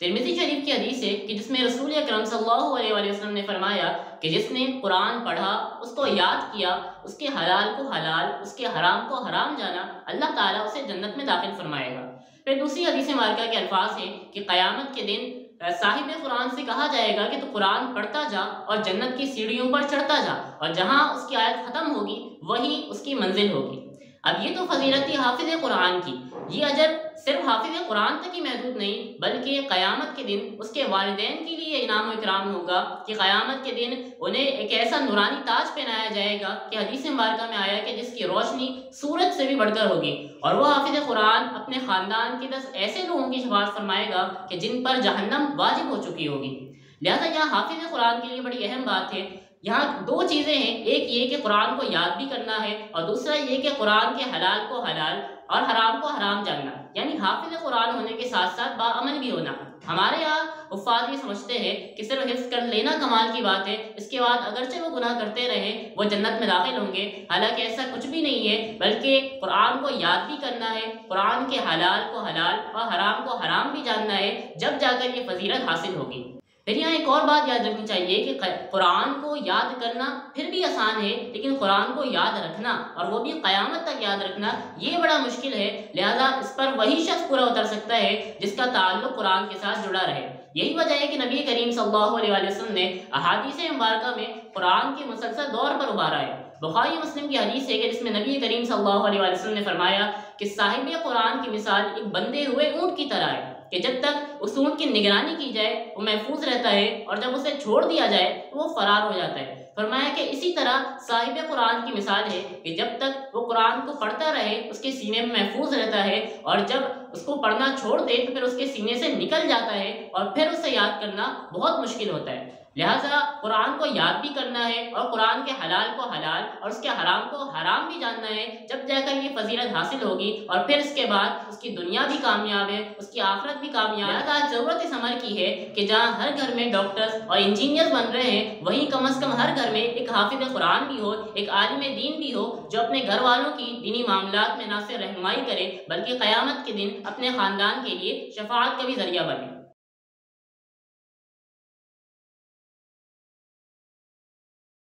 ترمذی شریف کی حدیث ہے کہ جس میں رسول اکرم صلی اللہ علیہ وآلہ وسلم نے فرمایا کہ جس نے قرآن پڑھا، اس کو یاد کیا، اس کے حلال کو حلال، اس کے حرام کو حرام جانا، اللہ تعالیٰ اسے جنت میں داخل فرمائے گا۔ پھر دوسری حدیث مبارکہ کے الفاظ ہیں کہ قیامت کے دن صاحب قرآن سے کہا جائے گا کہ تو قرآن پڑھتا جا اور جنت کی سیڑھیوں پر چڑھتا جا، اور جہاں اس کی آیت ختم ہوگی وہیں اس کی منزل ہوگی۔ اب یہ تو فضیلت تھی حافظ قرآن کی، یہ اجر صرف حافظ قرآن تک ہی محدود نہیں، بلکہ قیامت کے دن اس کے والدین کے لیے انعام و اکرام ہوگا کہ قیامت کے دن انہیں ایک ایسا نورانی تاج پہنایا جائے گا کہ حدیث مبارکہ میں آیا کہ جس کی روشنی سورج سے بھی بڑھ کر ہوگی، اور وہ حافظ قرآن اپنے خاندان کے 10 ایسے لوگوں کی شفاعت فرمائے گا کہ جن پر جہنم واجب ہو چکی ہوگی۔ لہذا یہاں حافظ قرآن کے لیے بڑی اہم بات ہے۔ یہاں دو چیزیں ہیں، ایک یہ کہ قرآن کو یاد بھی کرنا ہے، اور دوسرا یہ کہ قرآن کے حلال کو حلال اور حرام کو حرام جاننا، یعنی حافظ قرآن ہونے کے ساتھ ساتھ باعمل بھی ہونا۔ ہمارے یہاں حفاظ یہ سمجھتے ہیں کہ صرف حفظ کر لینا کمال کی بات ہے، اس کے بعد اگرچہ وہ گناہ کرتے رہیں وہ جنت میں داخل ہوں گے، حالانکہ ایسا کچھ بھی نہیں ہے، بلکہ قرآن کو یاد بھی کرنا ہے، قرآن کے حلال کو حلال اور حرام کو حرام بھی جاننا ہے، جب جا کر یہ فضیلت حاصل ہوگی۔ پھر یہاں ایک اور بات یاد رکھنی چاہیے کہ قرآن کو یاد کرنا پھر بھی آسان ہے، لیکن قرآن کو یاد رکھنا اور وہ بھی قیامت تک یاد رکھنا یہ بڑا مشکل ہے۔ لہذا اس پر وہی شخص پورا اتر سکتا ہے جس کا تعلق قرآن کے ساتھ جڑا رہے۔ یہی وجہ ہے کہ نبی کریم صلی اللہ علیہ وآلہ وسلم نے احادیث مبارکہ میں قرآن کے مسلسل دور پر ابھارا ہے۔ بخاری مسلم کی حدیث ہے کہ جس میں نبی کریم صلی اللہ علیہ وآلہ وسلم نے فرمایا کہ صاحب قرآن کی مثال ایک بندھے ہوئے اونٹ کی طرح ہے کہ جب تک اس اونٹ کی نگرانی کی جائے وہ محفوظ رہتا ہے، اور جب اسے چھوڑ دیا جائے تو وہ فرار ہو جاتا ہے۔ فرمایا کہ اسی طرح صاحب قرآن کی مثال ہے کہ جب تک وہ قرآن کو پڑھتا رہے اس کے سینے میں محفوظ رہتا ہے، اور جب اس کو پڑھنا چھوڑ دے تو پھر اس کے سینے سے نکل جاتا ہے، اور پھر اسے یاد کرنا بہت مشکل ہوتا ہے۔ لہٰذا قرآن کو یاد بھی کرنا ہے، اور قرآن کے حلال کو حلال اور اس کے حرام کو حرام بھی جاننا ہے، جب جا کر یہ فضیلت حاصل ہوگی، اور پھر اس کے بعد اس کی دنیا بھی کامیاب ہے، اس کی آخرت بھی کامیاب ہے۔ لہٰذا ضرورت اس عمل کی ہے کہ جہاں ہر گھر میں ڈاکٹرز اور انجینئرز بن رہے ہیں، وہیں کم از کم ہر گھر میں ایک حافظ قرآن بھی ہو، ایک عالم دین بھی ہو، جو اپنے گھر والوں کی دینی معاملات میں نہ صرف رہنمائی کرے بلکہ قیامت کے دن اپنے خاندان کے لیے شفاعت کا بھی ذریعہ بنے۔